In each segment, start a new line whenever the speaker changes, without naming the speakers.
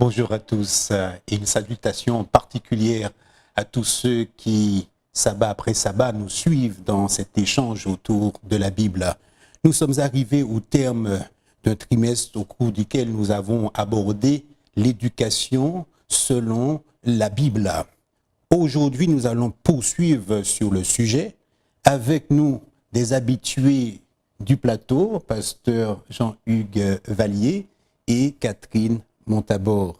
Bonjour à tous et une salutation particulière à tous ceux qui, sabbat après sabbat, nous suivent dans cet échange autour de la Bible. Nous sommes arrivés au terme d'un trimestre au cours duquel nous avons abordé l'éducation selon la Bible. Aujourd'hui, nous allons poursuivre sur le sujet avec nous des habitués du plateau, pasteur Jean-Hugues Vallier et Catherine Montabor.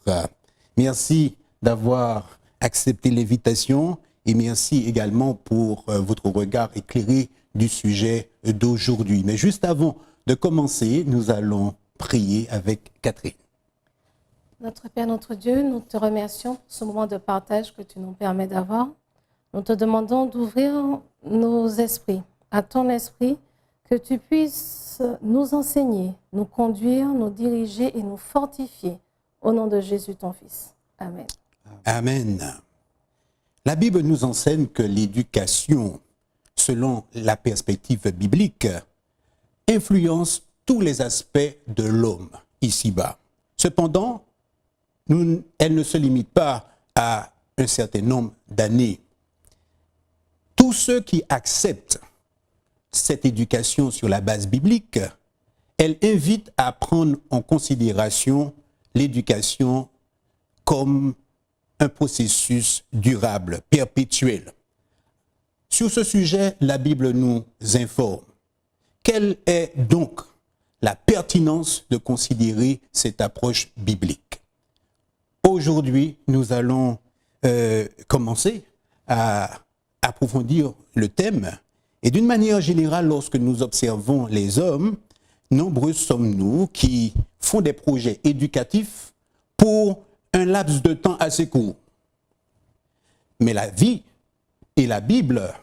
Merci d'avoir accepté l'invitation et merci également pour votre regard éclairé du sujet d'aujourd'hui. Mais juste avant de commencer, nous allons prier avec Catherine.
Notre Père, notre Dieu, nous te remercions pour ce moment de partage que tu nous permets d'avoir. Nous te demandons d'ouvrir nos esprits à ton esprit, que tu puisses nous enseigner, nous conduire, nous diriger et nous fortifier. Au nom de Jésus, ton Fils. Amen.
Amen. La Bible nous enseigne que l'éducation, selon la perspective biblique, influence tous les aspects de l'homme ici-bas. Cependant, elle ne se limite pas à un certain nombre d'années. Tous ceux qui acceptent cette éducation sur la base biblique, elle invite à prendre en considération l'éducation comme un processus durable, perpétuel. Sur ce sujet, la Bible nous informe. Quelle est donc la pertinence de considérer cette approche biblique? Aujourd'hui, nous allons commencer à approfondir le thème. Et d'une manière générale, lorsque nous observons les hommes, nombreux sommes-nous qui font des projets éducatifs pour un laps de temps assez court. Mais la vie et la Bible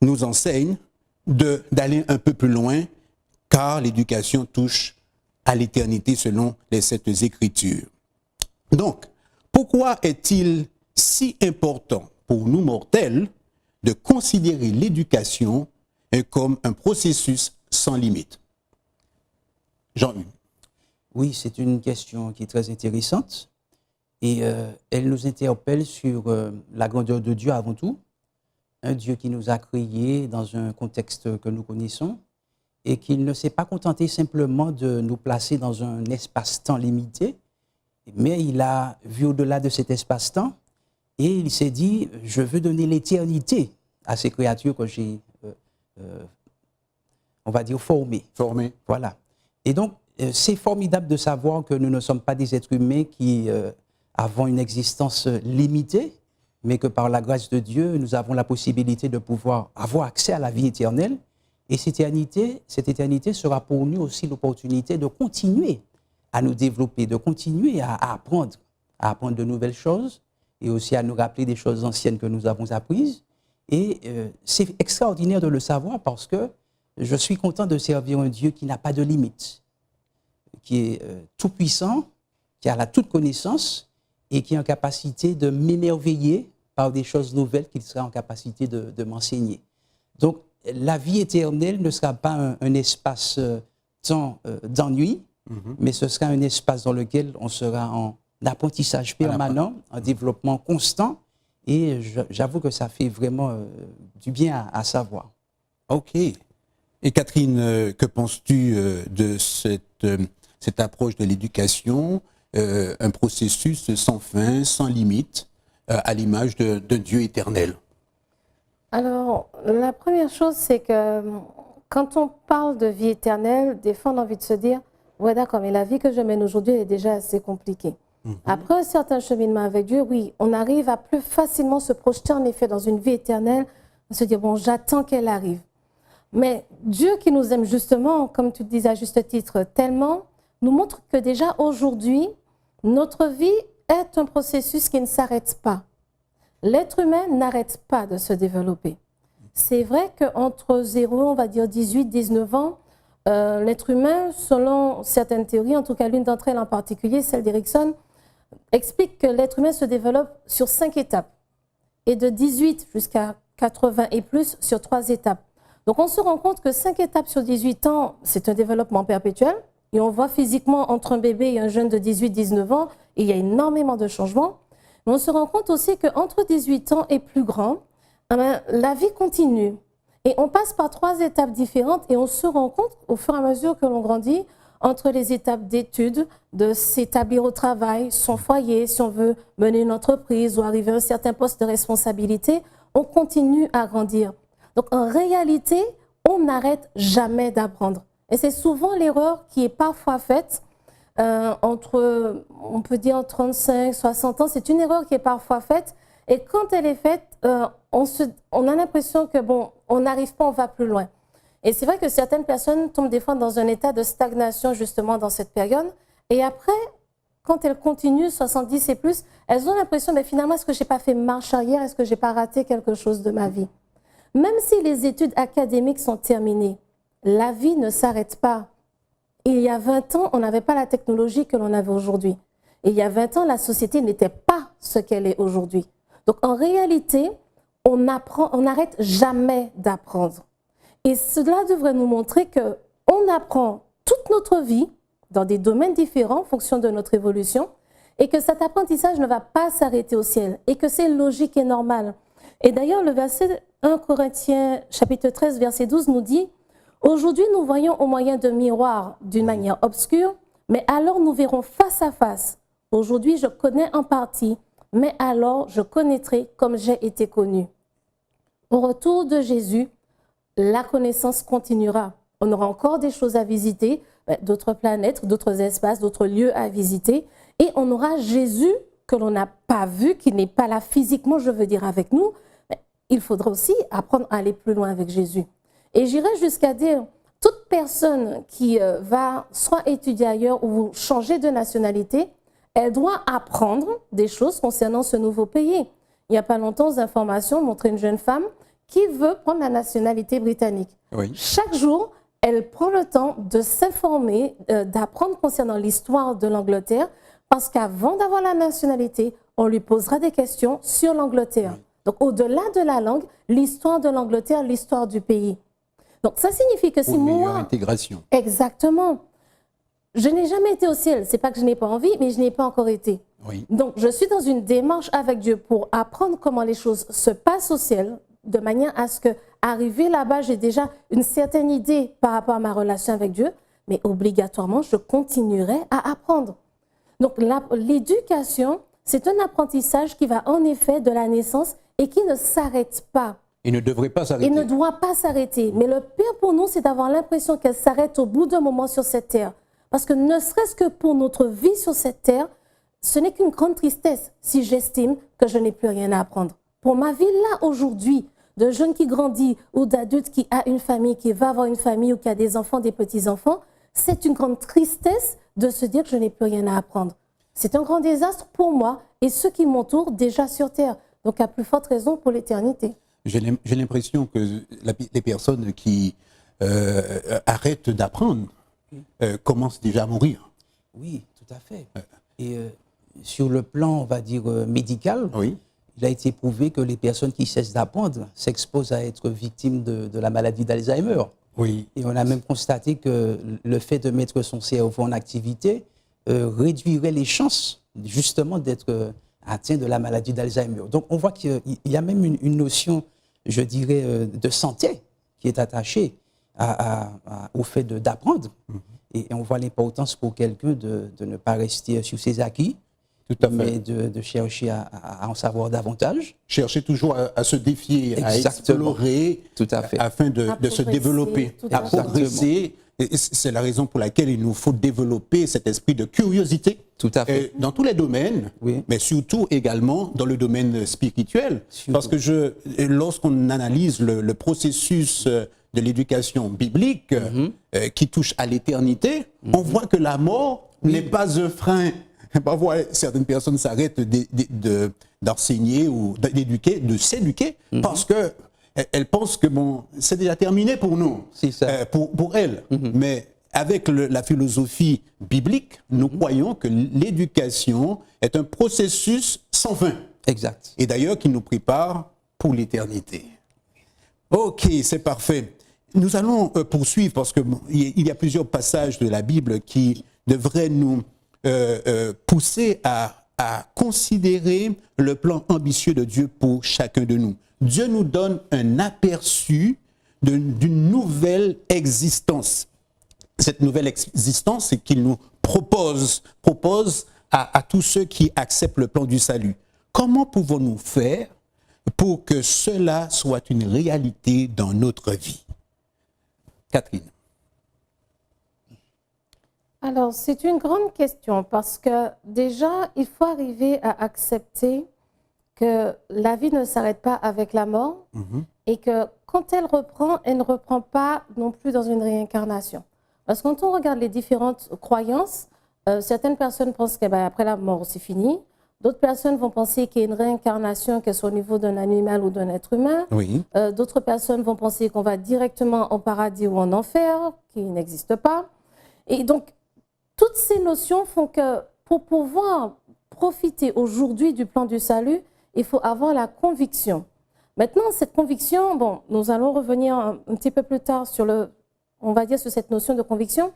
nous enseignent d'aller un peu plus loin, car l'éducation touche à l'éternité selon les Saintes Écritures. Donc, pourquoi est-il si important pour nous mortels de considérer l'éducation comme un processus sans limite? Jean-Hugues.
Oui, c'est une question qui est très intéressante et elle nous interpelle sur la grandeur de Dieu avant tout, un Dieu qui nous a créés dans un contexte que nous connaissons et qui ne s'est pas contenté simplement de nous placer dans un espace-temps limité, mais il a vu au-delà de cet espace-temps et il s'est dit, je veux donner l'éternité à ces créatures que j'ai, on va dire, formées. Voilà. Et donc, c'est formidable de savoir que nous ne sommes pas des êtres humains qui avons une existence limitée, mais que par la grâce de Dieu, nous avons la possibilité de pouvoir avoir accès à la vie éternelle. Et cette éternité sera pour nous aussi l'opportunité de continuer à nous développer, de continuer à apprendre de nouvelles choses et aussi à nous rappeler des choses anciennes que nous avons apprises. Et c'est extraordinaire de le savoir parce que je suis content de servir un Dieu qui n'a pas de limite, qui est tout-puissant, qui a la toute connaissance et qui est en capacité de m'émerveiller par des choses nouvelles qu'il sera en capacité de m'enseigner. Donc, la vie éternelle ne sera pas un espace-temps d'ennui, mais ce sera un espace dans lequel on sera en apprentissage permanent, en développement constant, et j'avoue que ça fait vraiment du bien à savoir.
OK. Et Catherine, que penses-tu de cette approche de l'éducation, un processus sans fin, sans limite, à l'image de Dieu éternel?
Alors, la première chose, c'est que quand on parle de vie éternelle, des fois on a envie de se dire, ouais d'accord, mais la vie que je mène aujourd'hui est déjà assez compliquée. Après un certain cheminement avec Dieu, oui, on arrive à plus facilement se projeter en effet dans une vie éternelle, se dire, bon, j'attends qu'elle arrive. Mais Dieu qui nous aime justement, comme tu le disais à juste titre, tellement, nous montre que déjà aujourd'hui, notre vie est un processus qui ne s'arrête pas. L'être humain n'arrête pas de se développer. C'est vrai qu'entre 0, on va dire 18, 19 ans, l'être humain, selon certaines théories, en tout cas l'une d'entre elles en particulier, celle d'Erickson, explique que l'être humain se développe sur 5 étapes et de 18 jusqu'à 80 et plus sur 3 étapes. Donc on se rend compte que 5 étapes sur 18 ans, c'est un développement perpétuel. Et on voit physiquement entre un bébé et un jeune de 18-19 ans, Et il y a énormément de changements. Mais on se rend compte aussi qu'entre 18 ans et plus grand, la vie continue. Et on passe par 3 étapes différentes et on se rend compte au fur et à mesure que l'on grandit, entre les étapes d'études, de s'établir au travail, son foyer, si on veut mener une entreprise ou arriver à un certain poste de responsabilité, on continue à grandir. Donc en réalité, on n'arrête jamais d'apprendre. Et c'est souvent l'erreur qui est parfois faite entre, on peut dire 35, 60 ans, c'est une erreur qui est parfois faite. Et quand elle est faite, on a l'impression que bon, on n'arrive pas, on va plus loin. Et c'est vrai que certaines personnes tombent des fois dans un état de stagnation justement dans cette période. Et après, quand elles continuent, 70 et plus, elles ont l'impression, mais finalement, est-ce que je n'ai pas fait marche arrière? Est-ce que je n'ai pas raté quelque chose de ma vie? Même si les études académiques sont terminées, la vie ne s'arrête pas. Il y a 20 ans, on n'avait pas la technologie que l'on avait aujourd'hui. Et il y a 20 ans, la société n'était pas ce qu'elle est aujourd'hui. Donc en réalité, on n'arrête jamais d'apprendre. Et cela devrait nous montrer qu'on apprend toute notre vie dans des domaines différents en fonction de notre évolution et que cet apprentissage ne va pas s'arrêter au ciel et que c'est logique et normal. Et d'ailleurs, le verset 1 Corinthiens chapitre 13, verset 12 nous dit « Aujourd'hui, nous voyons au moyen de miroirs d'une manière obscure, mais alors nous verrons face à face. Aujourd'hui, je connais en partie, mais alors je connaîtrai comme j'ai été connu. » Au retour de Jésus, la connaissance continuera. On aura encore des choses à visiter, d'autres planètes, d'autres espaces, d'autres lieux à visiter. Et on aura Jésus que l'on n'a pas vu, qui n'est pas là physiquement, je veux dire, avec nous. Mais il faudra aussi apprendre à aller plus loin avec Jésus. Et j'irai jusqu'à dire, toute personne qui va soit étudier ailleurs ou changer de nationalité, elle doit apprendre des choses concernant ce nouveau pays. Il n'y a pas longtemps, aux informations montraient une jeune femme qui veut prendre la nationalité britannique. Oui. Chaque jour, elle prend le temps de s'informer, d'apprendre concernant l'histoire de l'Angleterre, parce qu'avant d'avoir la nationalité, on lui posera des questions sur l'Angleterre. Oui. Donc, au-delà de la langue, l'histoire de l'Angleterre, l'histoire du pays. Donc, ça signifie que si moi...
meilleure intégration.
Exactement. Je n'ai jamais été au ciel. C'est pas que je n'ai pas envie, mais je n'ai pas encore été. Oui. Donc, je suis dans une démarche avec Dieu pour apprendre comment les choses se passent au ciel, de manière à ce que, arrivé là-bas, j'ai déjà une certaine idée par rapport à ma relation avec Dieu, mais obligatoirement, je continuerai à apprendre. Donc, l'éducation, c'est un apprentissage qui va en effet de la naissance et qui ne s'arrête pas.
Il ne devrait pas s'arrêter.
Il ne doit pas s'arrêter. Mais le pire pour nous, c'est d'avoir l'impression qu'elle s'arrête au bout d'un moment sur cette terre. Parce que ne serait-ce que pour notre vie sur cette terre, ce n'est qu'une grande tristesse si j'estime que je n'ai plus rien à apprendre. Pour ma vie là, aujourd'hui, de jeune qui grandit ou d'adulte qui a une famille, qui va avoir une famille ou qui a des enfants, des petits-enfants, c'est une grande tristesse de se dire que je n'ai plus rien à apprendre. C'est un grand désastre pour moi et ceux qui m'entourent déjà sur terre. Donc, à plus forte raison pour l'éternité.
J'ai l'impression que les personnes qui arrêtent d'apprendre commencent déjà à mourir.
Oui, tout à fait. Et sur le plan, on va dire, médical, oui. Il a été prouvé que les personnes qui cessent d'apprendre s'exposent à être victimes de la maladie d'Alzheimer. Oui. Et on a même constaté que le fait de mettre son cerveau en activité réduirait les chances justement d'être atteint de la maladie d'Alzheimer. Donc on voit qu'il y a même une notion, je dirais, de santé qui est attachée au fait d'apprendre. Et on voit l'importance pour quelqu'un de ne pas rester sur ses acquis, mais de chercher à en savoir davantage.
Chercher toujours à se défier, à explorer, afin de se développer, à progresser. C'est la raison pour laquelle il nous faut développer cet esprit de curiosité.
Tout à fait.
Dans tous les domaines, oui. Mais surtout également dans le domaine spirituel. Surtout. Parce que lorsqu'on analyse le processus de l'éducation biblique qui touche à l'éternité, on voit que la mort n'est pas un frein. Parfois, certaines personnes s'arrêtent d'enseigner ou d'éduquer, de s'éduquer, parce qu'elles pensent que bon, c'est déjà terminé pour nous, pour elles. Mais avec la philosophie biblique, nous croyons que l'éducation est un processus sans fin.
Exact.
Et d'ailleurs, qui nous prépare pour l'éternité. Ok, c'est parfait. Nous allons poursuivre parce qu'il y a plusieurs passages de la Bible qui devraient nous poussés à considérer le plan ambitieux de Dieu pour chacun de nous. Dieu nous donne un aperçu d'une nouvelle existence. Cette nouvelle existence, c'est qu'il nous propose à tous ceux qui acceptent le plan du salut. Comment pouvons-nous faire pour que cela soit une réalité dans notre vie? Catherine.
Alors, c'est une grande question parce que déjà, il faut arriver à accepter que la vie ne s'arrête pas avec la mort et que quand elle ne reprend pas non plus dans une réincarnation. Parce que quand on regarde les différentes croyances, certaines personnes pensent qu'après la mort, c'est fini. D'autres personnes vont penser qu'il y a une réincarnation, qu'elle soit au niveau d'un animal ou d'un être humain.
Oui.
D'autres personnes vont penser qu'on va directement au paradis ou en enfer, qui n'existe pas. Et donc, toutes ces notions font que pour pouvoir profiter aujourd'hui du plan du salut, il faut avoir la conviction. Maintenant, cette conviction, bon, nous allons revenir un petit peu plus tard sur sur cette notion de conviction,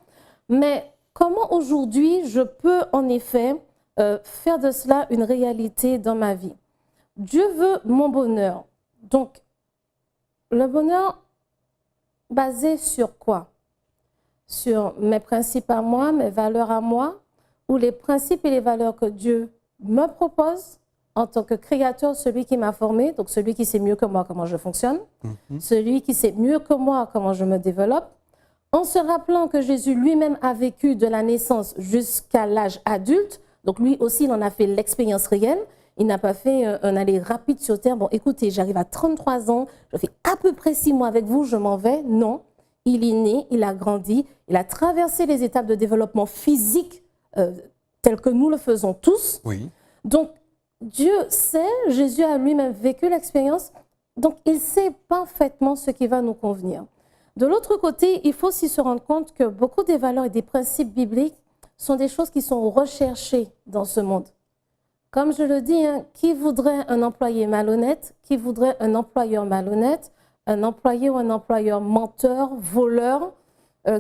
mais comment aujourd'hui je peux en effet faire de cela une réalité dans ma vie? Dieu veut mon bonheur. Donc, le bonheur basé sur quoi? Sur mes principes à moi, mes valeurs à moi, ou les principes et les valeurs que Dieu me propose en tant que créateur, celui qui m'a formé, donc celui qui sait mieux que moi comment je fonctionne, celui qui sait mieux que moi comment je me développe, en se rappelant que Jésus lui-même a vécu de la naissance jusqu'à l'âge adulte, donc lui aussi il en a fait l'expérience réelle, il n'a pas fait un aller rapide sur terre, bon écoutez, j'arrive à 33 ans, je fais à peu près 6 mois avec vous, je m'en vais, non. Il est né, il a grandi, il a traversé les étapes de développement physique telles que nous le faisons tous.
Oui.
Donc, Dieu sait, Jésus a lui-même vécu l'expérience, donc il sait parfaitement ce qui va nous convenir. De l'autre côté, il faut aussi se rendre compte que beaucoup des valeurs et des principes bibliques sont des choses qui sont recherchées dans ce monde. Comme je le dis, qui voudrait un employé malhonnête, qui voudrait un employeur malhonnête, un employé ou un employeur menteur, voleur,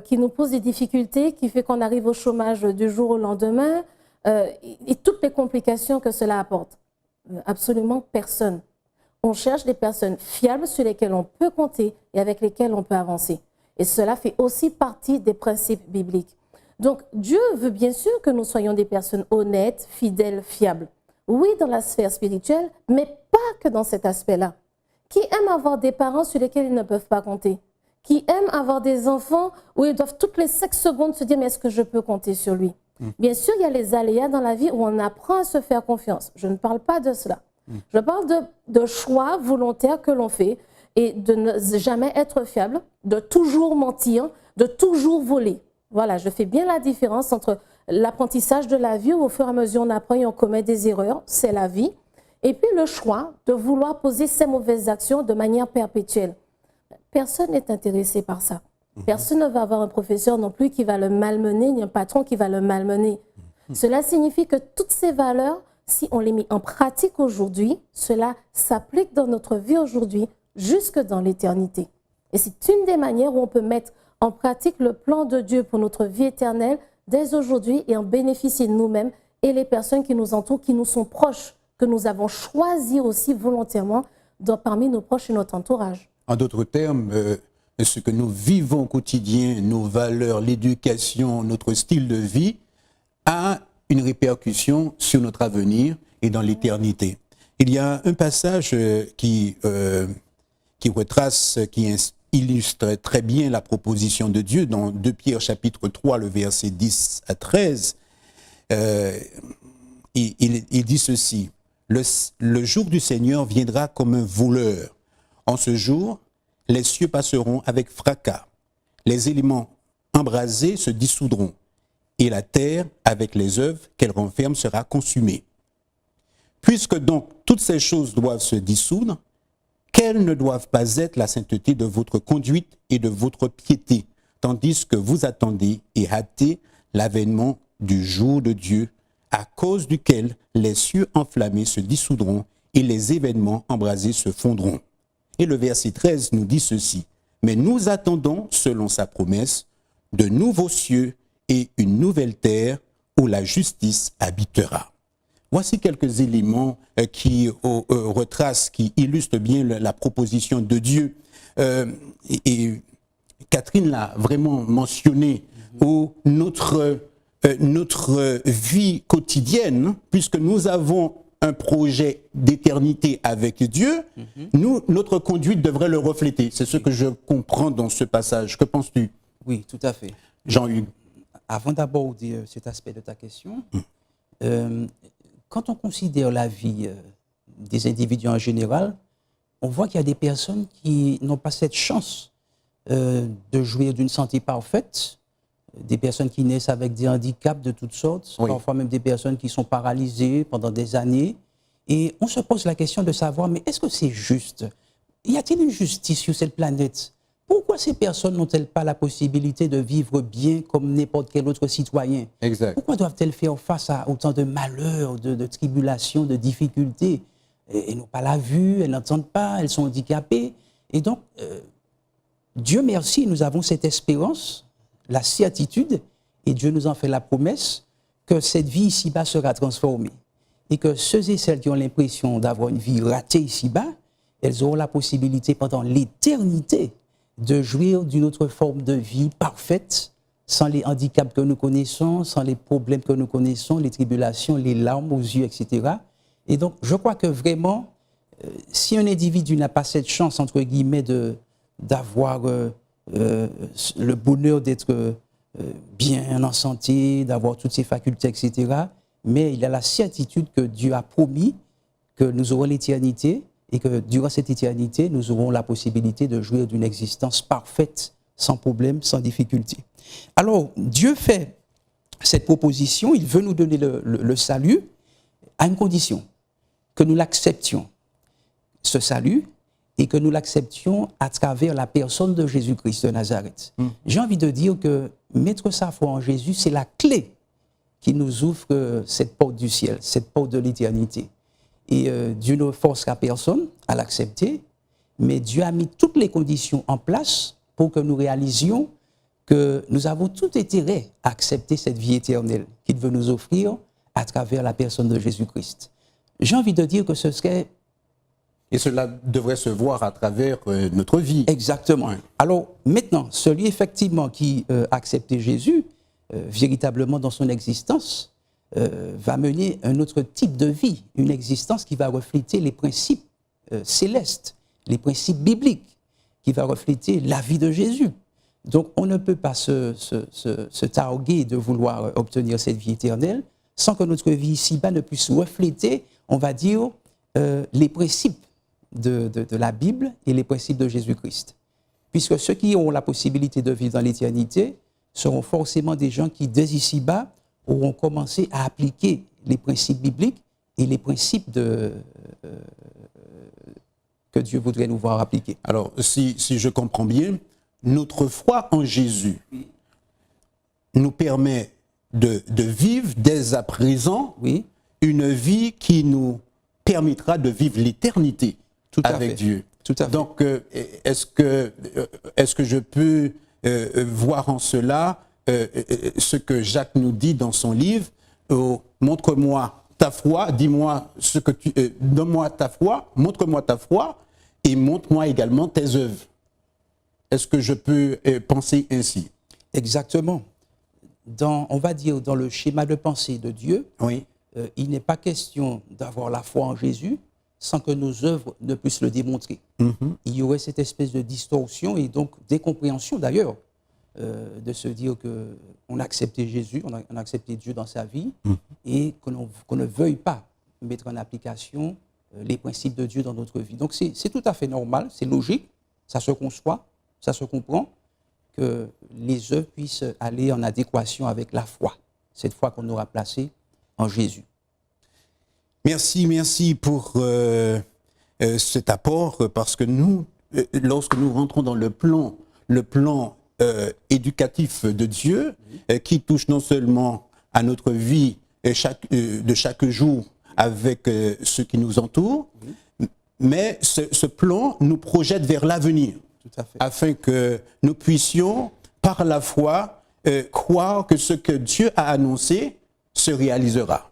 qui nous pose des difficultés, qui fait qu'on arrive au chômage du jour au lendemain, et toutes les complications que cela apporte. Absolument personne. On cherche des personnes fiables sur lesquelles on peut compter et avec lesquelles on peut avancer. Et cela fait aussi partie des principes bibliques. Donc Dieu veut bien sûr que nous soyons des personnes honnêtes, fidèles, fiables. Oui, dans la sphère spirituelle, mais pas que dans cet aspect-là. Qui aiment avoir des parents sur lesquels ils ne peuvent pas compter? Qui aiment avoir des enfants où ils doivent toutes les 5 secondes se dire « mais est-ce que je peux compter sur lui ?» Bien sûr, il y a les aléas dans la vie où on apprend à se faire confiance. Je ne parle pas de cela. Je parle de choix volontaires que l'on fait et de ne jamais être fiable, de toujours mentir, de toujours voler. Voilà, je fais bien la différence entre l'apprentissage de la vie où au fur et à mesure on apprend et on commet des erreurs, c'est la vie. Et puis le choix de vouloir poser ces mauvaises actions de manière perpétuelle. Personne n'est intéressé par ça. Personne ne va avoir un professeur non plus qui va le malmener, ni un patron qui va le malmener. Cela signifie que toutes ces valeurs, si on les met en pratique aujourd'hui, cela s'applique dans notre vie aujourd'hui jusque dans l'éternité. Et c'est une des manières où on peut mettre en pratique le plan de Dieu pour notre vie éternelle dès aujourd'hui et en bénéficier nous-mêmes et les personnes qui nous entourent, qui nous sont proches, que nous avons choisi aussi volontairement parmi nos proches et notre entourage.
En d'autres termes, ce que nous vivons au quotidien, nos valeurs, l'éducation, notre style de vie, a une répercussion sur notre avenir et dans l'éternité. Il y a un passage qui retrace, qui illustre très bien la proposition de Dieu dans 2 Pierre chapitre 3, le verset 10 à 13. Il dit ceci: le jour du Seigneur viendra comme un voleur. En ce jour, les cieux passeront avec fracas, les éléments embrasés se dissoudront, et la terre, avec les œuvres qu'elle renferme, sera consumée. Puisque donc toutes ces choses doivent se dissoudre, quelles ne doivent pas être la sainteté de votre conduite et de votre piété, tandis que vous attendez et hâtez l'avènement du jour de Dieu, à cause duquel les cieux enflammés se dissoudront et les événements embrasés se fondront. Et le verset 13 nous dit ceci: mais nous attendons, selon sa promesse, de nouveaux cieux et une nouvelle terre où la justice habitera. Voici quelques éléments qui retracent, qui illustrent bien la proposition de Dieu. Et Catherine l'a vraiment mentionné, où notre vie quotidienne, puisque nous avons un projet d'éternité avec Dieu, notre conduite devrait le refléter. C'est ce que je comprends dans ce passage. Que penses-tu?
Oui, tout à fait.
Jean-Hugues.
Avant d'aborder cet aspect de ta question, quand on considère la vie des individus en général, on voit qu'il y a des personnes qui n'ont pas cette chance de jouir d'une santé parfaite, des personnes qui naissent avec des handicaps de toutes sortes, parfois même des personnes qui sont paralysées pendant des années. Et on se pose la question de savoir, mais est-ce que c'est juste? Y a-t-il une justice sur cette planète? Pourquoi ces personnes n'ont-elles pas la possibilité de vivre bien comme n'importe quel autre citoyen?
Exact.
Pourquoi doivent-elles faire face à autant de malheurs, de tribulations, de difficultés? Elles n'ont pas la vue, elles n'entendent pas, elles sont handicapées. Et donc, Dieu merci, nous avons cette espérance, la certitude, et Dieu nous en fait la promesse, que cette vie ici-bas sera transformée. Et que ceux et celles qui ont l'impression d'avoir une vie ratée ici-bas, elles auront la possibilité pendant l'éternité de jouir d'une autre forme de vie parfaite, sans les handicaps que nous connaissons, sans les problèmes que nous connaissons, les tribulations, les larmes aux yeux, etc. Et donc, je crois que vraiment, si un individu n'a pas cette chance, entre guillemets, d'avoir le bonheur d'être bien en santé, d'avoir toutes ses facultés, etc., mais il a la certitude que Dieu a promis que nous aurons l'éternité et que durant cette éternité, nous aurons la possibilité de jouir d'une existence parfaite, sans problème, sans difficulté. Alors, Dieu fait cette proposition, il veut nous donner le salut à une condition, que nous l'acceptions, ce salut, et que nous l'acceptions à travers la personne de Jésus-Christ de Nazareth. J'ai envie de dire que mettre sa foi en Jésus, c'est la clé qui nous ouvre cette porte du ciel, cette porte de l'éternité. Et Dieu ne forcera personne à l'accepter, mais Dieu a mis toutes les conditions en place pour que nous réalisions que nous avons tout intérêt à accepter cette vie éternelle qu'il veut nous offrir à travers la personne de Jésus-Christ. J'ai envie de dire que ce serait...
Et cela devrait se voir à travers notre vie.
Exactement. Ouais. Alors maintenant, celui effectivement qui a accepté Jésus, véritablement dans son existence, va mener un autre type de vie, une existence qui va refléter les principes célestes, les principes bibliques, qui va refléter la vie de Jésus. Donc on ne peut pas se targuer de vouloir obtenir cette vie éternelle sans que notre vie ici-bas ne puisse refléter, on va dire, les principes de la Bible et les principes de Jésus-Christ. Puisque ceux qui auront la possibilité de vivre dans l'éternité seront forcément des gens qui, dès ici-bas, auront commencé à appliquer les principes bibliques et les principes que Dieu voudrait nous voir appliquer.
Alors, si je comprends bien, notre foi en Jésus nous permet de vivre dès à présent une vie qui nous permettra de vivre l'éternité avec Dieu.
Tout à fait.
Donc, est-ce que je peux voir en cela ce que Jacques nous dit dans son livre, montre-moi ta foi, dis-moi ce que tu, donne-moi ta foi, montre-moi ta foi et montre-moi également tes œuvres. Est-ce que je peux penser ainsi?
Exactement. On va dire dans le schéma de pensée de Dieu, il n'est pas question d'avoir la foi en Jésus sans que nos œuvres ne puissent le démontrer. Il y aurait cette espèce de distorsion et donc d'incompréhension d'ailleurs, de se dire qu'on a accepté Jésus, on a accepté Dieu dans sa vie et qu'on ne veuille pas mettre en application les principes de Dieu dans notre vie. Donc c'est tout à fait normal, c'est logique, ça se conçoit, ça se comprend que les œuvres puissent aller en adéquation avec la foi, cette foi qu'on aura placée en Jésus.
Merci pour cet apport, parce que nous, lorsque nous rentrons dans le plan éducatif de Dieu, qui touche non seulement à notre vie de chaque jour avec ceux qui nous entourent, mais ce plan nous projette vers l'avenir, afin que nous puissions, par la foi, croire que ce que Dieu a annoncé se réalisera.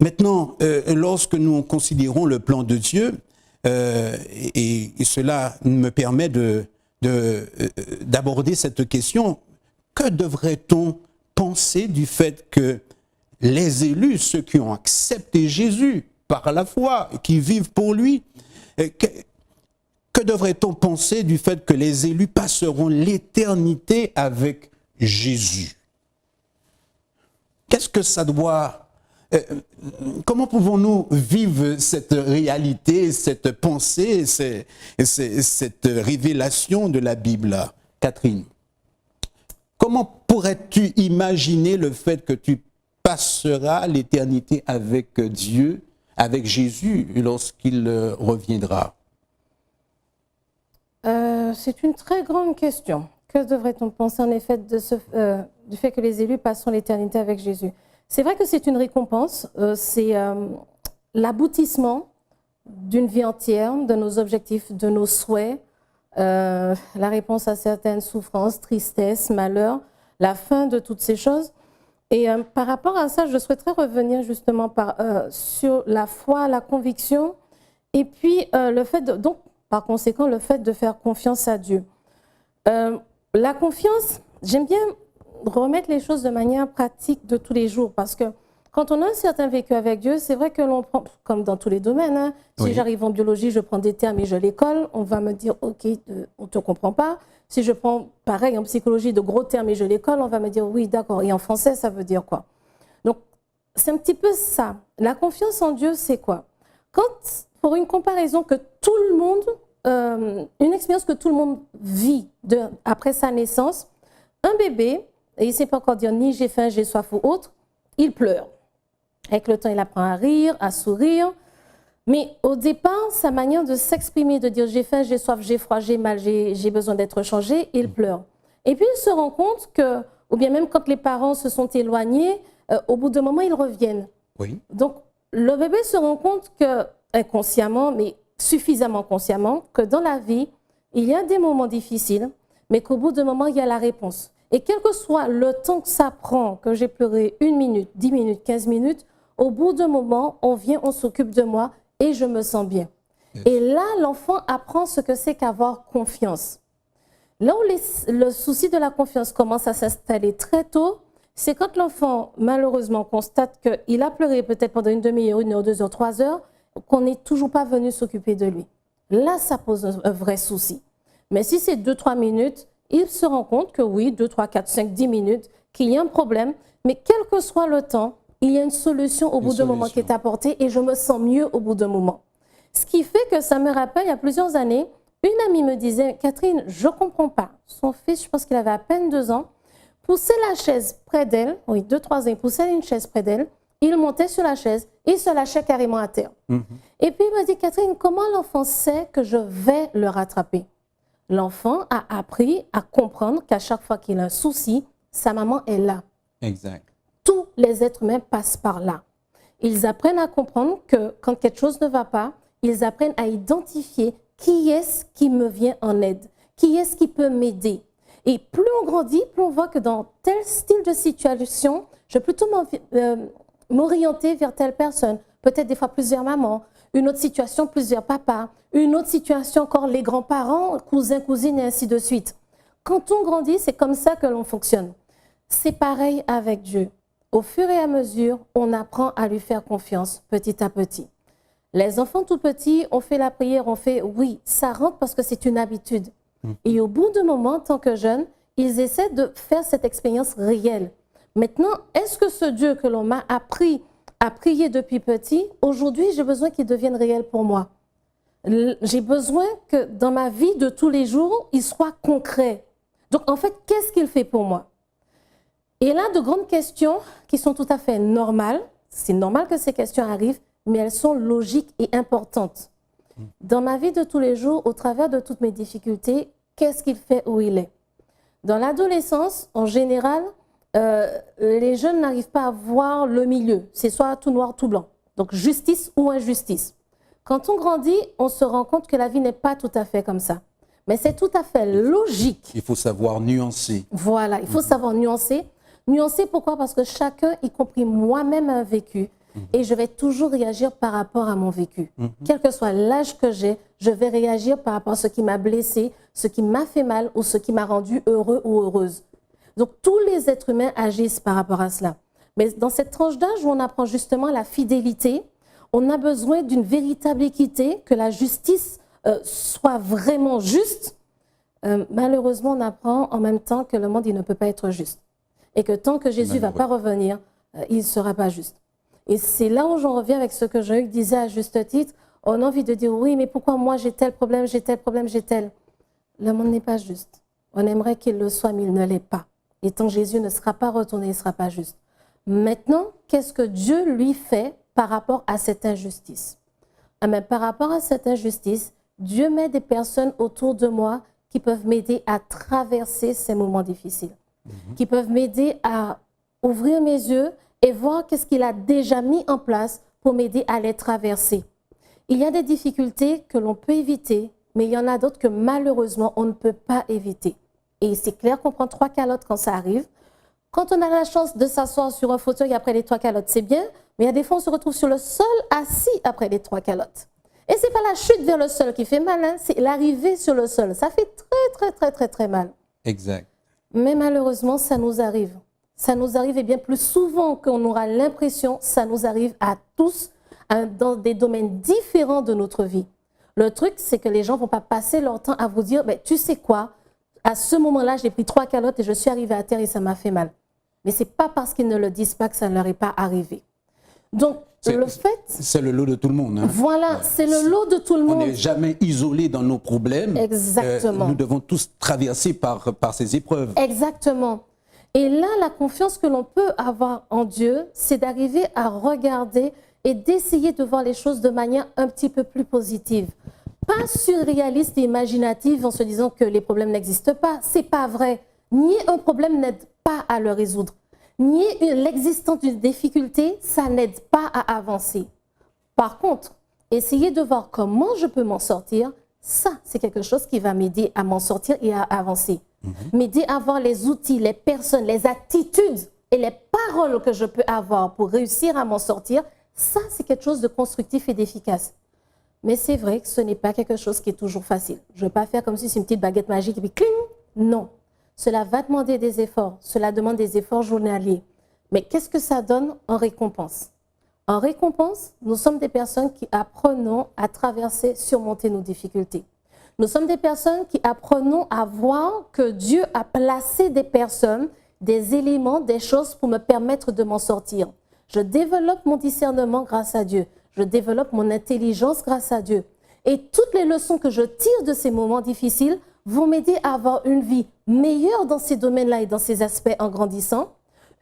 Maintenant, lorsque nous considérons le plan de Dieu, et cela me permet d'aborder cette question, que devrait-on penser du fait que les élus, ceux qui ont accepté Jésus par la foi, qui vivent pour lui, que devrait-on penser du fait que les élus passeront l'éternité avec Jésus? Qu'est-ce que ça doit... comment pouvons-nous vivre cette réalité, cette pensée, cette révélation de la Bible? Catherine, comment pourrais-tu imaginer le fait que tu passeras l'éternité avec Dieu, avec Jésus, lorsqu'il reviendra?
C'est une très grande question. Que devrait-on penser en effet du fait que les élus passeront l'éternité avec Jésus? C'est vrai que c'est une récompense, c'est l'aboutissement d'une vie entière, de nos objectifs, de nos souhaits, la réponse à certaines souffrances, tristesses, malheurs, la fin de toutes ces choses. Et par rapport à ça, je souhaiterais revenir justement sur la foi, la conviction, et puis le fait donc par conséquent le fait de faire confiance à Dieu. La confiance, j'aime bien remettre les choses de manière pratique de tous les jours, parce que quand on a un certain vécu avec Dieu, c'est vrai que l'on prend, comme dans tous les domaines, hein, si j'arrive en biologie, je prends des termes et je les colle, on va me dire, ok, on ne te comprend pas. Si je prends, pareil, en psychologie, de gros termes et je les colle, on va me dire, oui, d'accord, et en français, ça veut dire quoi? Donc, c'est un petit peu ça. La confiance en Dieu, c'est quoi? Quand, pour une comparaison que tout le monde, une expérience que tout le monde vit après sa naissance, un bébé, et il ne sait pas encore dire ni j'ai faim, j'ai soif ou autre, il pleure. Avec le temps, il apprend à rire, à sourire. Mais au départ, sa manière de s'exprimer, de dire j'ai faim, j'ai soif, j'ai froid, j'ai mal, j'ai besoin d'être changé, il pleure. Et puis il se rend compte que, ou bien même quand les parents se sont éloignés, au bout d'un moment, ils reviennent.
Oui.
Donc le bébé se rend compte que, inconsciemment, mais suffisamment consciemment, que dans la vie, il y a des moments difficiles, mais qu'au bout d'un moment, il y a la réponse. Et quel que soit le temps que ça prend, que j'ai pleuré 1 minute, 10 minutes, 15 minutes, au bout d'un moment, on vient, on s'occupe de moi et je me sens bien. Yes. Et là, l'enfant apprend ce que c'est qu'avoir confiance. Là où le souci de la confiance commence à s'installer très tôt, c'est quand l'enfant, malheureusement, constate qu'il a pleuré peut-être pendant une demi-heure, 1 heure, 2 heures, 3 heures, qu'on n'est toujours pas venu s'occuper de lui. Là, ça pose un vrai souci. Mais si c'est 2-3 minutes, il se rend compte que oui, 2, 3, 4, 5, 10 minutes, qu'il y a un problème, mais quel que soit le temps, il y a une solution au bout d'un moment qui est apportée et je me sens mieux au bout d'un moment. Ce qui fait que ça me rappelle, il y a plusieurs années, une amie me disait, Catherine, je ne comprends pas. Son fils, je pense qu'il avait à peine 2 ans, poussait la chaise près d'elle, oui, 2-3 ans, il poussait une chaise près d'elle, il montait sur la chaise, il se lâchait carrément à terre. Et puis il m'a dit, Catherine, comment l'enfant sait que je vais le rattraper? L'enfant a appris à comprendre qu'à chaque fois qu'il a un souci, sa maman est là.
Exact.
Tous les êtres humains passent par là. Ils apprennent à comprendre que quand quelque chose ne va pas, ils apprennent à identifier qui est-ce qui me vient en aide, qui est-ce qui peut m'aider. Et plus on grandit, plus on voit que dans tel style de situation, je vais plutôt m'orienter vers telle personne, peut-être des fois plusieurs mamans, une autre situation, plusieurs papas, une autre situation encore les grands-parents, cousins, cousines et ainsi de suite. Quand on grandit, c'est comme ça que l'on fonctionne. C'est pareil avec Dieu. Au fur et à mesure, on apprend à lui faire confiance petit à petit. Les enfants tout petits, on fait la prière, on fait oui, ça rentre parce que c'est une habitude. Et au bout d'un moment, en tant que jeunes, ils essaient de faire cette expérience réelle. Maintenant, est-ce que ce Dieu que l'on m'a appris à prier depuis petit, aujourd'hui, j'ai besoin qu'il devienne réel pour moi? J'ai besoin que dans ma vie de tous les jours, il soit concret. Donc, en fait, qu'est-ce qu'il fait pour moi? Et là, de grandes questions qui sont tout à fait normales. C'est normal que ces questions arrivent, mais elles sont logiques et importantes. Dans ma vie de tous les jours, au travers de toutes mes difficultés, qu'est-ce qu'il fait où il est? Dans l'adolescence, en général, les jeunes n'arrivent pas à voir le milieu. C'est soit tout noir, tout blanc. Donc, justice ou injustice. Quand on grandit, on se rend compte que la vie n'est pas tout à fait comme ça. Mais c'est tout à fait logique.
Il faut savoir nuancer.
Voilà, il faut savoir nuancer. Nuancé, pourquoi? Parce que chacun, y compris moi-même, a un vécu. Et je vais toujours réagir par rapport à mon vécu. Quel que soit l'âge que j'ai, je vais réagir par rapport à ce qui m'a blessé, ce qui m'a fait mal ou ce qui m'a rendu heureux ou heureuse. Donc, tous les êtres humains agissent par rapport à cela. Mais dans cette tranche d'âge où on apprend justement la fidélité, on a besoin d'une véritable équité, que la justice soit vraiment juste. Malheureusement, on apprend en même temps que le monde il ne peut pas être juste. Et que tant que Jésus ne va pas revenir, il ne sera pas juste. Et c'est là où j'en reviens avec ce que Jean-Hugues disait à juste titre. On a envie de dire, oui, mais pourquoi moi j'ai tel problème, j'ai tel problème, j'ai tel. Le monde n'est pas juste. On aimerait qu'il le soit, mais il ne l'est pas. Et tant Jésus ne sera pas retourné, il ne sera pas juste. Maintenant, qu'est-ce que Dieu lui fait par rapport à cette injustice? Mais par rapport à cette injustice, Dieu met des personnes autour de moi qui peuvent m'aider à traverser ces moments difficiles, qui peuvent m'aider à ouvrir mes yeux et voir qu'est-ce qu'il a déjà mis en place pour m'aider à les traverser. Il y a des difficultés que l'on peut éviter, mais il y en a d'autres que malheureusement, on ne peut pas éviter. Et c'est clair qu'on prend 3 calottes quand ça arrive. Quand on a la chance de s'asseoir sur un fauteuil après les 3 calottes, c'est bien, mais il y a des fois, on se retrouve sur le sol assis après les 3 calottes. Et ce n'est pas la chute vers le sol qui fait mal, hein, c'est l'arrivée sur le sol. Ça fait très mal.
Exact.
Mais malheureusement, ça nous arrive. Ça nous arrive, et bien plus souvent qu'on aura l'impression, ça nous arrive à tous dans des domaines différents de notre vie. Le truc, c'est que les gens ne vont pas passer leur temps à vous dire, tu sais quoi, à ce moment-là, j'ai pris 3 calottes et je suis arrivée à terre et ça m'a fait mal. Mais ce n'est pas parce qu'ils ne le disent pas que ça ne leur est pas arrivé. Donc, le fait...
C'est le lot de tout le monde. Hein.
Voilà, c'est le lot de tout le monde.
On n'est jamais isolé dans nos problèmes.
Exactement.
Nous devons tous traverser par ces épreuves.
Exactement. Et là, la confiance que l'on peut avoir en Dieu, c'est d'arriver à regarder et d'essayer de voir les choses de manière un petit peu plus positive. Pas surréaliste et imaginative en se disant que les problèmes n'existent pas. C'est pas vrai. Nier un problème n'aide pas à le résoudre. Nier l'existence d'une difficulté, ça n'aide pas à avancer. Par contre, essayer de voir comment je peux m'en sortir, ça, c'est quelque chose qui va m'aider à m'en sortir et à avancer. M'aider à avoir les outils, les personnes, les attitudes et les paroles que je peux avoir pour réussir à m'en sortir, ça, c'est quelque chose de constructif et d'efficace. Mais c'est vrai que ce n'est pas quelque chose qui est toujours facile. Je ne vais pas faire comme si c'est une petite baguette magique et puis cling. Non. Cela va demander des efforts. Cela demande des efforts journaliers. Mais qu'est-ce que ça donne en récompense? En récompense, nous sommes des personnes qui apprenons à traverser, surmonter nos difficultés. Nous sommes des personnes qui apprenons à voir que Dieu a placé des personnes, des éléments, des choses pour me permettre de m'en sortir. Je développe mon discernement grâce à Dieu. Je développe mon intelligence grâce à Dieu. Et toutes les leçons que je tire de ces moments difficiles vont m'aider à avoir une vie meilleure dans ces domaines-là et dans ces aspects en grandissant.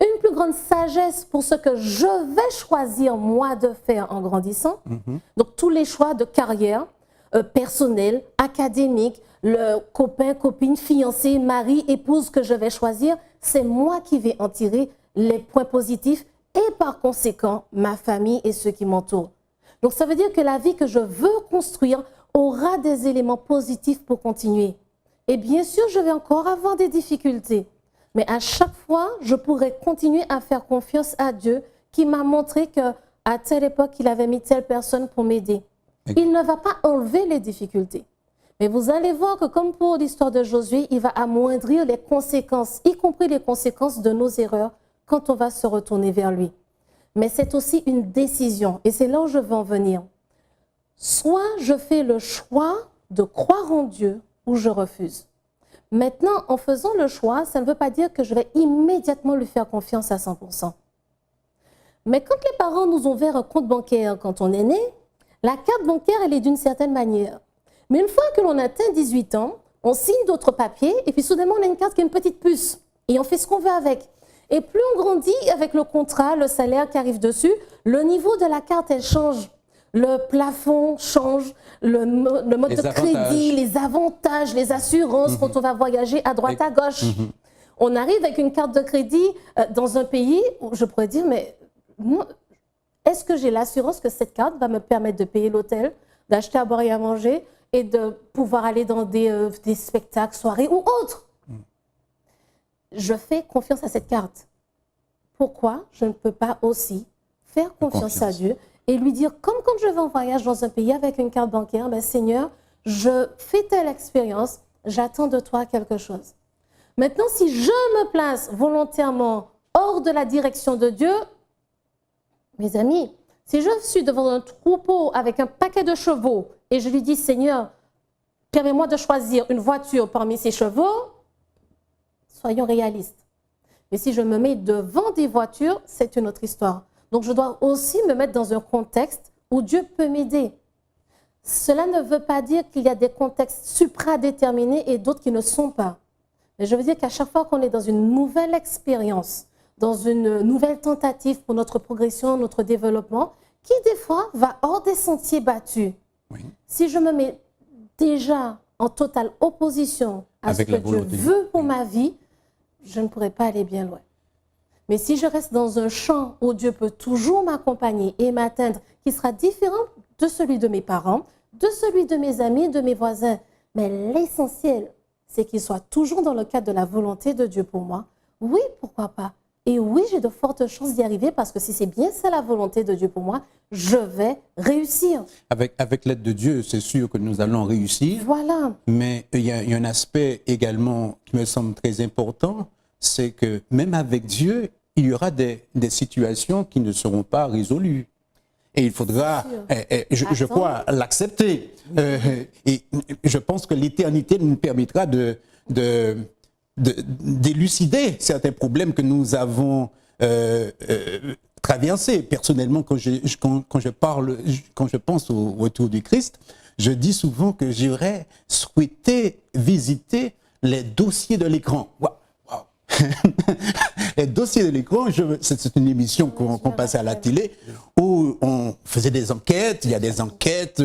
Une plus grande sagesse pour ce que je vais choisir, moi, de faire en grandissant. Donc, tous les choix de carrière, personnel, académique, le copain, copine, fiancé, mari, épouse que je vais choisir, c'est moi qui vais en tirer les points positifs et par conséquent, ma famille et ceux qui m'entourent. Donc, ça veut dire que la vie que je veux construire aura des éléments positifs pour continuer. Et bien sûr, je vais encore avoir des difficultés. Mais à chaque fois, je pourrai continuer à faire confiance à Dieu qui m'a montré qu'à telle époque, il avait mis telle personne pour m'aider. Il ne va pas enlever les difficultés. Mais vous allez voir que comme pour l'histoire de Josué, il va amoindrir les conséquences, y compris les conséquences de nos erreurs quand on va se retourner vers lui. Mais c'est aussi une décision et c'est là où je veux en venir. Soit je fais le choix de croire en Dieu ou je refuse. Maintenant, en faisant le choix, ça ne veut pas dire que je vais immédiatement lui faire confiance à 100%. Mais quand les parents nous ont ouvert un compte bancaire quand on est né, la carte bancaire, elle est d'une certaine manière. Mais une fois que l'on atteint 18 ans, on signe d'autres papiers et puis soudainement, on a une carte qui est une petite puce et on fait ce qu'on veut avec. Et plus on grandit avec le contrat, le salaire qui arrive dessus, le niveau de la carte, elle change. Le plafond change, le mode de crédit, les avantages, les assurances quand on va voyager à droite, à gauche. On arrive avec une carte de crédit dans un pays où je pourrais dire, mais est-ce que j'ai l'assurance que cette carte va me permettre de payer l'hôtel, d'acheter à boire et à manger et de pouvoir aller dans des spectacles, soirées ou autres? Je fais confiance à cette carte. pourquoi je ne peux pas aussi faire confiance à Dieu et lui dire, comme quand je vais en voyage dans un pays avec une carte bancaire, ben Seigneur, je fais telle expérience, j'attends de toi quelque chose. Maintenant, si je me place volontairement hors de la direction de Dieu, mes amis, si je suis devant un troupeau avec un paquet de chevaux et je lui dis, Seigneur, permets-moi de choisir une voiture parmi ces chevaux, soyons réalistes. Mais si je me mets devant des voitures, c'est une autre histoire. Donc, je dois aussi me mettre dans un contexte où Dieu peut m'aider. Cela ne veut pas dire qu'il y a des contextes supradéterminés et d'autres qui ne sont pas. Mais je veux dire qu'à chaque fois qu'on est dans une nouvelle expérience, dans une nouvelle tentative pour notre progression, notre développement, qui des fois va hors des sentiers battus. Oui. Si je me mets déjà en totale opposition à ce que Dieu veut pour ma vie, je ne pourrai pas aller bien loin. Mais si je reste dans un champ où Dieu peut toujours m'accompagner et m'atteindre, qui sera différent de celui de mes parents, de celui de mes amis, de mes voisins, mais l'essentiel, c'est qu'il soit toujours dans le cadre de la volonté de Dieu pour moi, oui, pourquoi pas? Et oui, j'ai de fortes chances d'y arriver parce que si c'est bien ça la volonté de Dieu pour moi, je vais réussir.
Avec l'aide de Dieu, c'est sûr que nous allons réussir.
Voilà.
Mais il y a un aspect également qui me semble très important, c'est que même avec Dieu, il y aura des situations qui ne seront pas résolues. Et il faudra, je crois, l'accepter. Et je pense que l'éternité nous permettra d'élucider certains problèmes que nous avons traversés. Personnellement, quand je pense au retour du Christ, je dis souvent que j'aurais souhaité visiter les dossiers de l'écran. Wow. Les dossiers de l'écran, c'est une émission qu'on passait à la télé où on faisait des enquêtes, il y a des enquêtes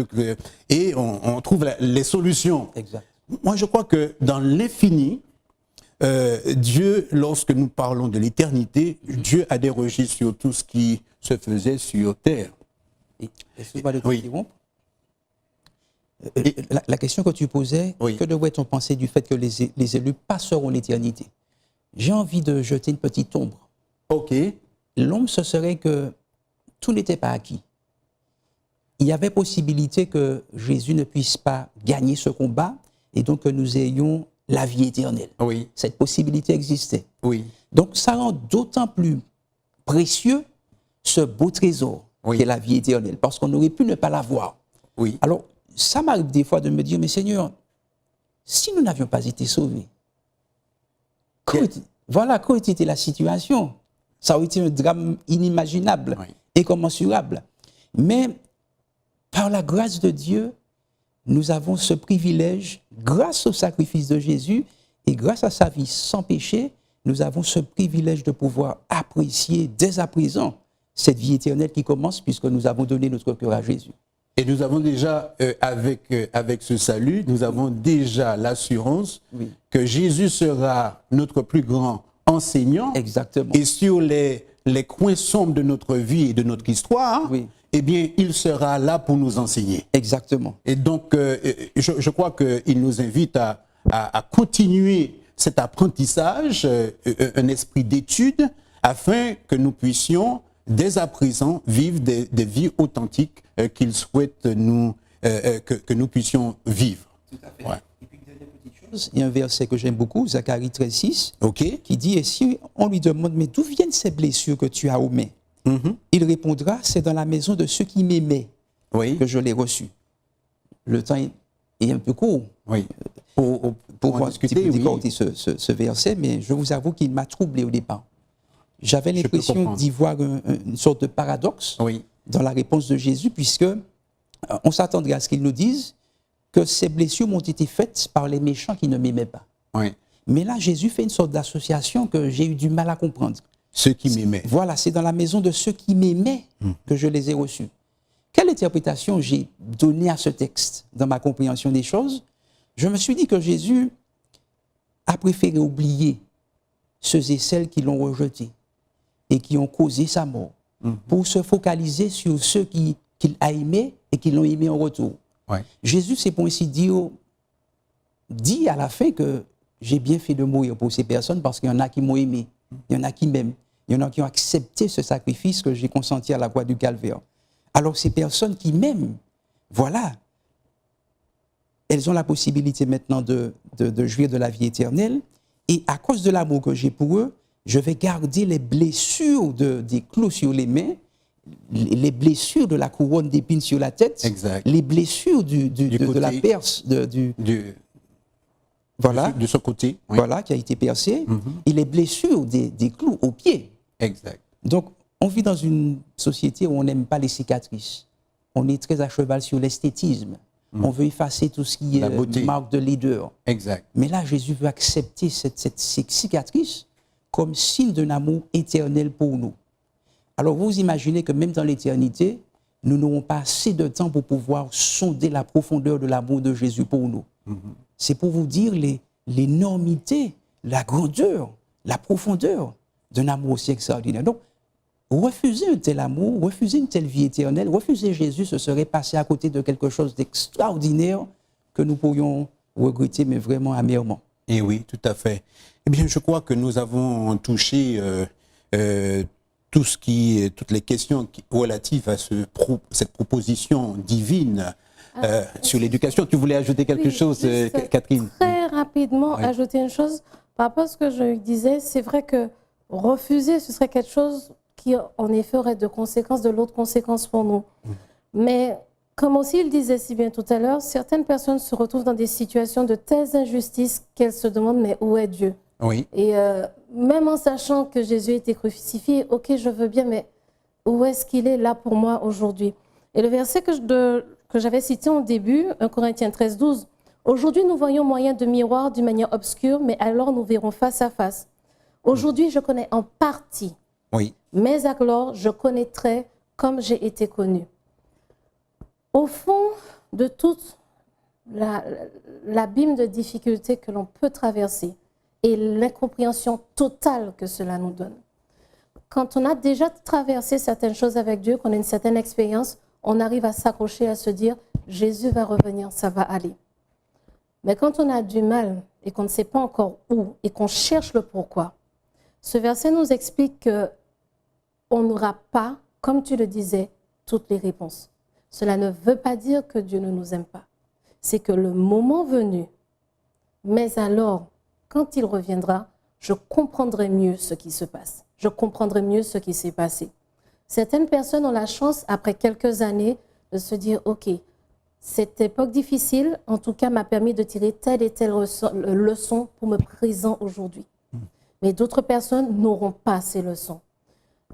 et on trouve les solutions.
Exact.
Moi, je crois que dans l'infini, Dieu, lorsque nous parlons de l'éternité, Dieu a des registres sur tout ce qui se faisait sur terre.
Excuse-moi de t'interrompre. La question que tu posais, que devrait-on penser du fait que les élus passeront l'éternité? J'ai envie de jeter une petite ombre.
Ok.
L'ombre, ce serait que tout n'était pas acquis. Il y avait possibilité que Jésus ne puisse pas gagner ce combat et donc que nous ayons la vie éternelle.
Oui.
Cette possibilité existait.
Oui.
Donc ça rend d'autant plus précieux ce beau trésor qu'est la vie éternelle, parce qu'on aurait pu ne pas l'avoir.
Oui.
Alors, ça m'arrive des fois de me dire, mais Seigneur, si nous n'avions pas été sauvés, voilà, qu'aurait été la situation? Ça aurait été un drame inimaginable, incommensurable. Mais par la grâce de Dieu, nous avons ce privilège, grâce au sacrifice de Jésus et grâce à sa vie sans péché, nous avons ce privilège de pouvoir apprécier dès à présent cette vie éternelle qui commence puisque nous avons donné notre cœur à Jésus.
Et nous avons déjà, avec ce salut, nous avons déjà l'assurance que Jésus sera notre plus grand enseignant.
Exactement.
Et sur les coins sombres de notre vie et de notre histoire, eh bien, il sera là pour nous enseigner.
Exactement.
Et donc, je crois qu'il nous invite à continuer cet apprentissage, un esprit d'étude, afin que nous puissions dès à présent vivre des vies authentiques qu'il souhaite que nous puissions vivre.
Tout à fait. Ouais. Et puis, une dernière petite chose, il y a un verset que j'aime beaucoup, Zacharie 13,6, qui dit, et si on lui demande, mais d'où viennent ces blessures que tu as aux mains? Il répondra, c'est dans la maison de ceux qui m'aimaient que je l'ai reçu. Le temps est un peu court pour discuter ce verset, mais je vous avoue qu'il m'a troublé au départ. J'avais l'impression d'y voir une sorte de paradoxe dans la réponse de Jésus, puisque on s'attendrait à ce qu'il nous dise que ces blessures m'ont été faites par les méchants qui ne m'aimaient pas. Mais là, Jésus fait une sorte d'association que j'ai eu du mal à comprendre.
Ceux qui m'aimaient.
Voilà, c'est dans la maison de ceux qui m'aimaient que je les ai reçus. Quelle interprétation j'ai donnée à ce texte dans ma compréhension des choses? Je me suis dit que Jésus a préféré oublier ceux et celles qui l'ont rejeté et qui ont causé sa mort, pour se focaliser sur ceux qu'il a aimés et qui l'ont aimé en retour. Jésus, c'est pour ainsi dire, dit à la fin que j'ai bien fait de mourir pour ces personnes parce qu'il y en a qui m'ont aimé, il y en a qui m'aiment. Il y en a qui ont accepté ce sacrifice que j'ai consenti à la croix du Calvaire. Alors ces personnes qui m'aiment, voilà, elles ont la possibilité maintenant de jouir de la vie éternelle. Et à cause de l'amour que j'ai pour eux, je vais garder les blessures des clous sur les mains, les blessures de la couronne d'épines sur la tête,
exact.
Les blessures de la perce, voilà,
de ce côté, oui.
Voilà, qui a été percé, et les blessures des clous aux pieds.
Exact.
Donc, on vit dans une société où on n'aime pas les cicatrices. On est très à cheval sur l'esthétisme. On veut effacer tout ce qui est marque de laideur.
Exact.
Mais là, Jésus veut accepter ces cicatrices comme signe d'un amour éternel pour nous. Alors, vous imaginez que même dans l'éternité, nous n'aurons pas assez de temps pour pouvoir sonder la profondeur de l'amour de Jésus pour nous. C'est pour vous dire l'énormité, la grandeur, la profondeur d'un amour aussi extraordinaire. Donc, refuser un tel amour, refuser une telle vie éternelle, refuser Jésus, ce serait passer à côté de quelque chose d'extraordinaire que nous pourrions regretter, mais vraiment amèrement.
Et oui, tout à fait. Eh bien, je crois que nous avons touché toutes les questions relatives à cette proposition divine sur l'éducation. Tu voulais ajouter quelque chose, Catherine?
Très rapidement, ajouter une chose. Par rapport à ce que je disais, c'est vrai que refuser, ce serait quelque chose qui, en effet, aurait de conséquences, de l'autre conséquence pour nous. Mais, comme aussi il disait si bien tout à l'heure, certaines personnes se retrouvent dans des situations de telles injustices qu'elles se demandent, mais où est Dieu?
Oui.
Et même en sachant que Jésus a été crucifié, ok, je veux bien, mais où est-ce qu'il est là pour moi aujourd'hui? Et le verset que j'avais cité au début, 1 Corinthiens 13, 12, « Aujourd'hui, nous voyons moyen de miroir d'une manière obscure, mais alors nous verrons face à face. Aujourd'hui, je connais en partie,
oui.
Mais alors je connaîtrai comme j'ai été connu. » Au fond de toute l'abîme de difficultés que l'on peut traverser et l'incompréhension totale que cela nous donne, quand on a déjà traversé certaines choses avec Dieu, qu'on a une certaine expérience, on arrive à s'accrocher, à se dire « Jésus va revenir, ça va aller ». Mais quand on a du mal et qu'on ne sait pas encore où et qu'on cherche le pourquoi, ce verset nous explique qu'on n'aura pas, comme tu le disais, toutes les réponses. Cela ne veut pas dire que Dieu ne nous aime pas. C'est que le moment venu, mais alors, quand il reviendra, je comprendrai mieux ce qui se passe. Je comprendrai mieux ce qui s'est passé. Certaines personnes ont la chance, après quelques années, de se dire « Ok, cette époque difficile, en tout cas, m'a permis de tirer telle et telle leçon pour me présenter aujourd'hui. » Mais d'autres personnes n'auront pas ces leçons.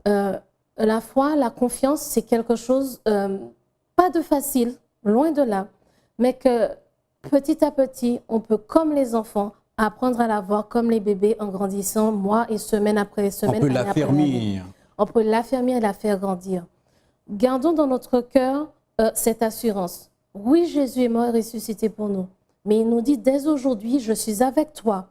La foi, la confiance, c'est quelque chose, pas de facile, loin de là, mais que petit à petit, on peut, comme les enfants, apprendre à la voir comme les bébés en grandissant, mois et semaine après semaine.
On peut l'affermir.
On peut l'affermir et la faire grandir. Gardons dans notre cœur cette assurance. Oui, Jésus est mort et ressuscité pour nous, mais il nous dit dès aujourd'hui, je suis avec toi.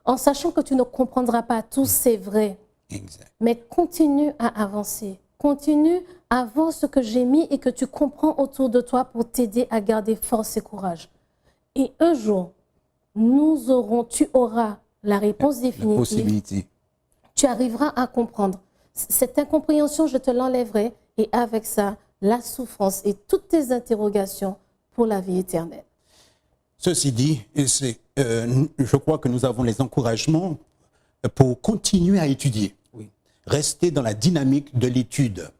En sachant que tu ne comprendras pas tout, c'est vrai.
Exact.
Mais continue à avancer. Continue à voir ce que j'ai mis et que tu comprends autour de toi pour t'aider à garder force et courage. Et un jour, tu auras la réponse définitive.
La possibilité.
Tu arriveras à comprendre. Cette incompréhension, je te l'enlèverai. Et avec ça, la souffrance et toutes tes interrogations pour la vie éternelle.
Ceci dit, je crois que nous avons les encouragements pour continuer à étudier.
Oui.
Rester dans la dynamique de l'étude.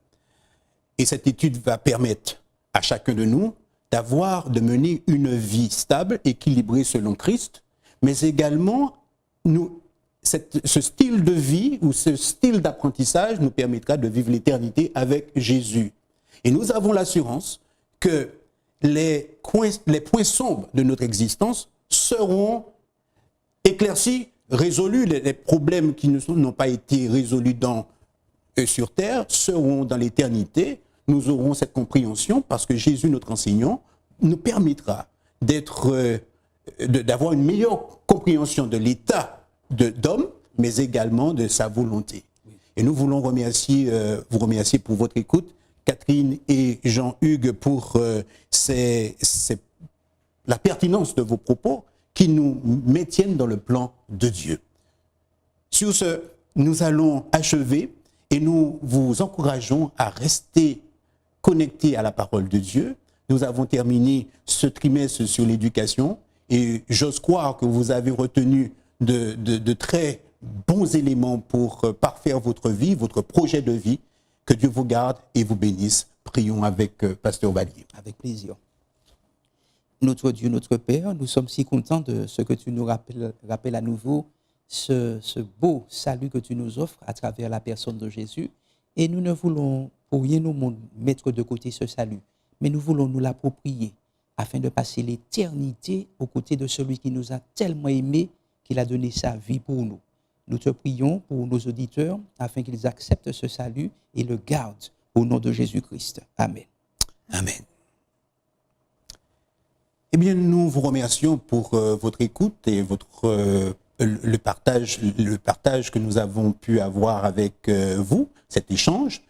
Et cette étude va permettre à chacun de nous de mener une vie stable, équilibrée selon Christ, mais également ce style de vie ou ce style d'apprentissage nous permettra de vivre l'éternité avec Jésus. Et nous avons l'assurance que les points sombres de notre existence seront éclaircis, résolus. Les problèmes qui n'ont pas été résolus sur terre seront dans l'éternité. Nous aurons cette compréhension parce que Jésus, notre enseignant, nous permettra d'avoir une meilleure compréhension de l'état d'homme, mais également de sa volonté. Et nous voulons vous remercier pour votre écoute, Catherine et Jean-Hugues, pour la pertinence de vos propos qui nous maintiennent dans le plan de Dieu. Sur ce, nous allons achever Et nous vous encourageons à rester connectés à la parole de Dieu. Nous avons terminé ce trimestre sur l'éducation et j'ose croire que vous avez retenu de très bons éléments pour parfaire votre vie, votre projet de vie. Que Dieu vous garde et vous bénisse. Prions avec Pasteur Valier.
Avec plaisir. Notre Dieu, notre Père, nous sommes si contents de ce que tu nous rappelles à nouveau, ce beau salut que tu nous offres à travers la personne de Jésus. Et nous ne voulons pour rien nous mettre de côté ce salut, mais nous voulons nous l'approprier afin de passer l'éternité aux côtés de celui qui nous a tellement aimés qu'il a donné sa vie pour nous. Nous te prions pour nos auditeurs afin qu'ils acceptent ce salut et le gardent au nom de Jésus-Christ. Amen.
Amen. Eh bien, nous vous remercions pour votre écoute et le partage que nous avons pu avoir avec vous, cet échange.